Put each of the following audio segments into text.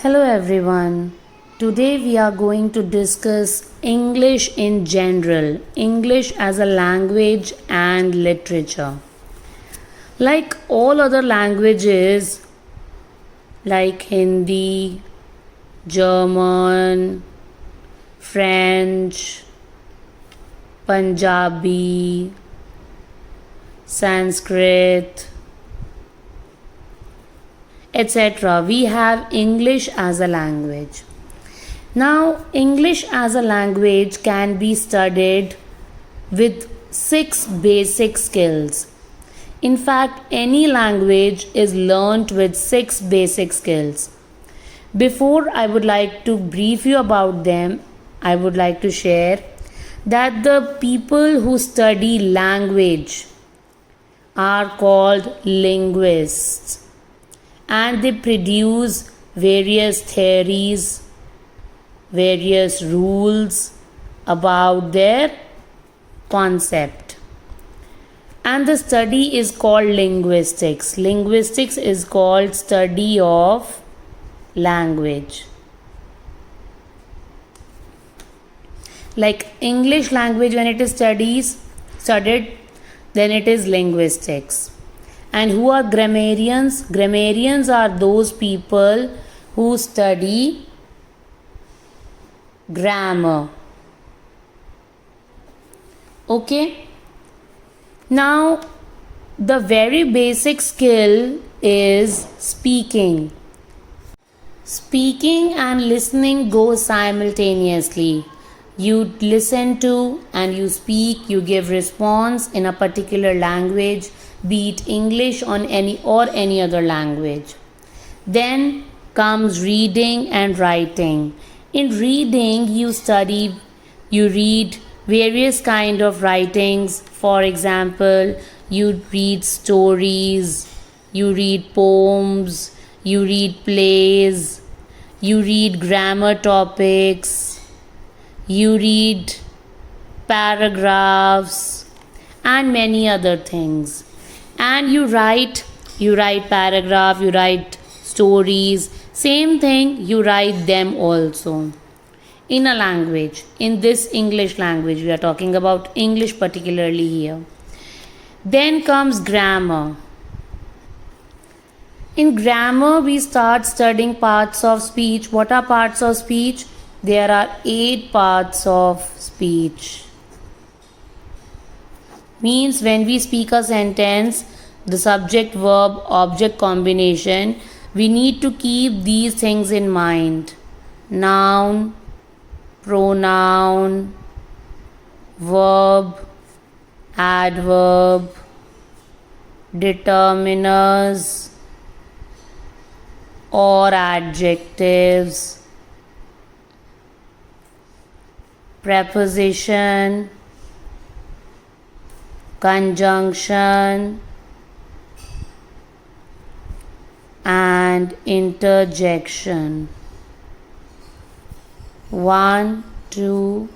Hello everyone. Today we are going to discuss English in general, English as a language and literature. Like all other languages like Hindi, German, French, Punjabi, Sanskrit, etc. We have English as a language. Now, English as a language can be studied with 6 basic skills. In fact, any language is learnt with 6 basic skills. Before I would like to brief you about them, I would like to share that the people who study language are called linguists, and they produce various theories, various rules about their concept. And the study is called linguistics. Linguistics is called study of language. Like English language, when it is studied, then it is linguistics. And who are grammarians? Grammarians are those people who study grammar. Okay? Now, the very basic skill is speaking. Speaking and listening go simultaneously. You listen to and you speak, you give response in a particular language, be it English or any other language. Then comes reading and writing. In reading, you read various kind of writings. For example, you read stories, you read poems, you read plays, you read grammar topics, you read paragraphs and many other things. And you write paragraph, you write stories, same thing, you write them also in a language. In this English language, we are talking about English particularly here. Then comes grammar. In grammar, we start studying parts of speech. What are parts of speech? There are 8 parts of speech. Means when we speak a sentence, the subject verb object combination, we need to keep these things in mind: noun, pronoun, verb, adverb, determiners or adjectives, preposition, conjunction and interjection. 1, 2,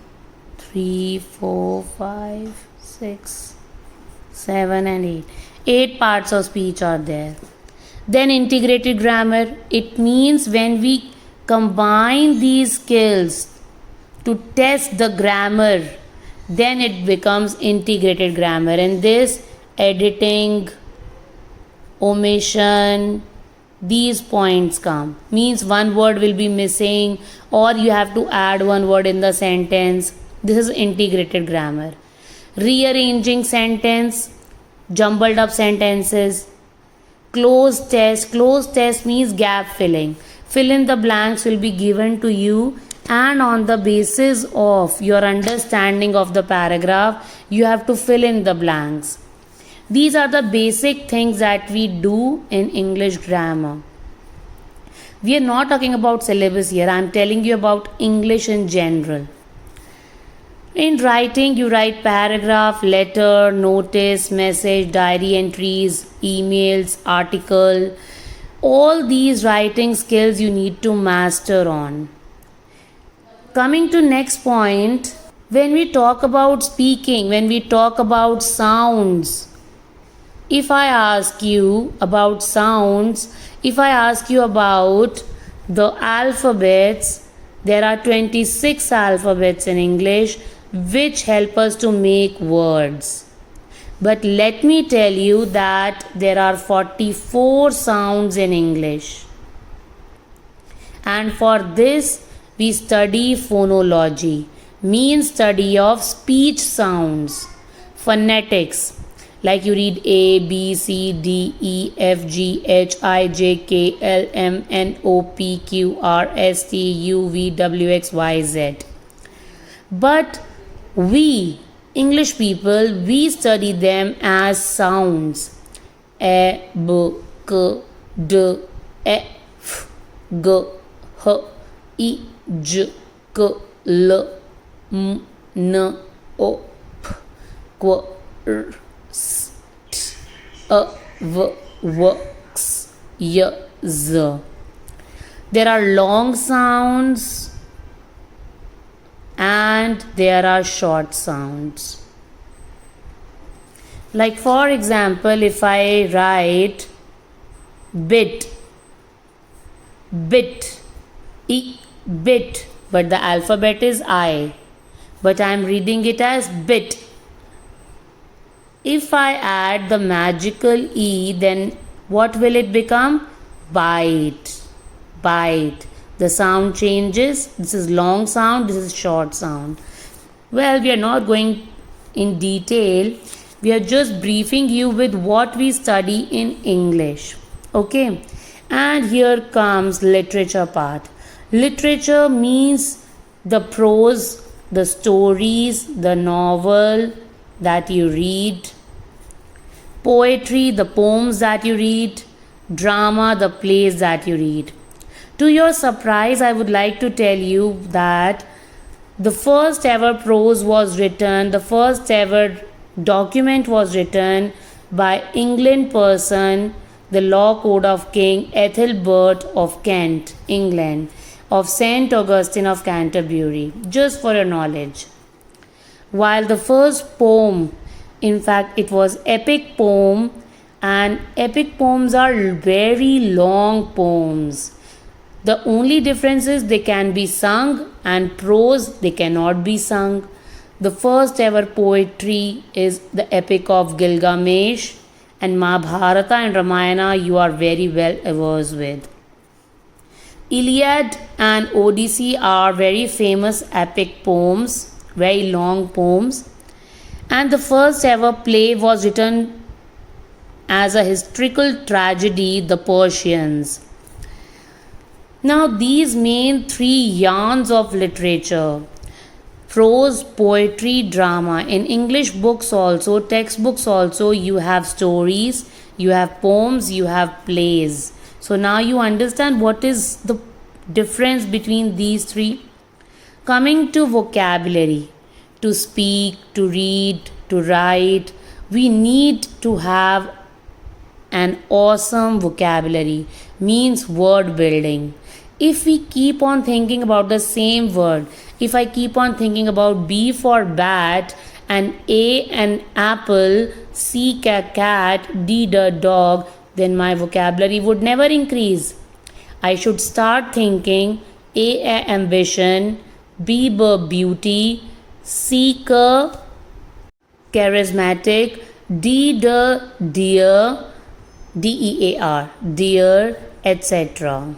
3, 4, 5, 6, 7 and 8. 8 parts of speech are there. Then integrated grammar. It means when we combine these skills to test the grammar, then it becomes integrated grammar. And this editing, omission, these points come. Means one word will be missing or you have to add one word in the sentence. This is integrated grammar. Rearranging sentence, jumbled up sentences. Closed test. Closed test means gap filling. Fill in the blanks will be given to you, and on the basis of your understanding of the paragraph, you have to fill in the blanks. These are the basic things that we do in English grammar. We are not talking about syllabus here. I am telling you about English in general. In writing, you write paragraph, letter, notice, message, diary entries, emails, article. All these writing skills you need to master on. Coming to next point, when we talk about speaking, when we talk about sounds, if I ask you about sounds, if I ask you about The alphabets, there are 26 alphabets in English which help us to make words. But let me tell you that there are 44 sounds in English. And for this, we study phonology, means study of speech sounds, phonetics, like you read A, B, C, D, E, F, G, H, I, J, K, L, M, N, O, P, Q, R, S, T, U, V, W, X, Y, Z. But we, English people, we study them as sounds. A, B, K, D, E, F, G, H, I, J, K, L, M, N, O, P, Q, R, S, T, A, V, W, X, Y, Z. There are long sounds and there are short sounds. Like for example, if I write bit, bit, bit, but the alphabet is I, but I am reading it as bit. If I add the magical E, then what will it become? Bite, bite. The sound changes. This is long sound, this is short sound. Well, we are not going in detail. We are just briefing you with what we study in English. Okay. And here comes literature part. Literature means the prose, the stories, the novel that you read. Poetry, the poems that you read. Drama, the plays that you read. To your surprise, I would like to tell you that the first ever prose was written, the first ever document was written by England person, the Law Code of King Ethelbert of Kent, England, of St. Augustine of Canterbury, just for your knowledge. While the first poem, in fact, it was epic poem, and epic poems are very long poems. The only difference is they can be sung, and prose they cannot be sung. The first ever poetry is the epic of Gilgamesh, and Mahabharata and Ramayana you are very well averse with. Iliad and Odyssey are very famous epic poems, very long poems. And the first ever play was written as a historical tragedy, The Persians. Now, these main three yarns of literature, prose, poetry, drama. In English books also, textbooks also, you have stories, you have poems, you have plays. So now you understand what is the difference between these three. Coming to vocabulary, to speak, to read, to write, we need to have an awesome vocabulary, means word building. If we keep on thinking about the same word, if I keep on thinking about B for bat and A an apple, C cat, D the dog, then my vocabulary would never increase. I should start thinking A ambition, B beauty, C charismatic, D the deer, DEAR, deer, etc.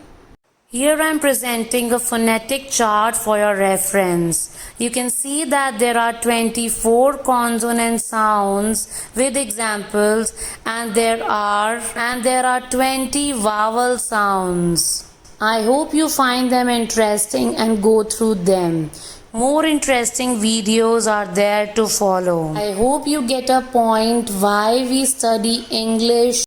Here I am presenting a phonetic chart for your reference. You can see that there are 24 consonant sounds with examples, and there are 20 vowel sounds. I hope you find them interesting and go through them. More interesting videos are there to follow. I hope you get a point why we study English